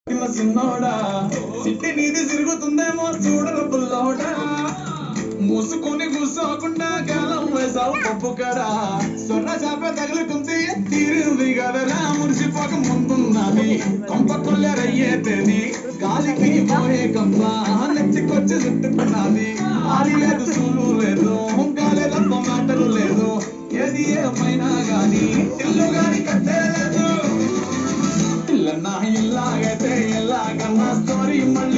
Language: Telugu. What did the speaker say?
చిన్నోడా సిట్టి నీది తిరుగుతుందేమో చూడరు పుల్లోడా మూసుకొని కూర్చోకుండా కాలం వేసావు పప్పు కడా సొన్న చేప తగులుకుంటే తీరింది కదరా మురిసిపోక ముందున్నది కొంప కొల్లరయ్యేది గాలికి పోయే కంప నెచ్చికొచ్చి చుట్టుకున్నది ఆడి లేదు సూలు లేదు గాలి తప్ప మాటలు లేదు ఏది ఏమైనా గాని ఇల్లు గాని కట్టేలేదు ఇల్లన్నా ఇల్లాగైతే ఎలాగన్నా స్టోరీ మళ్ళీ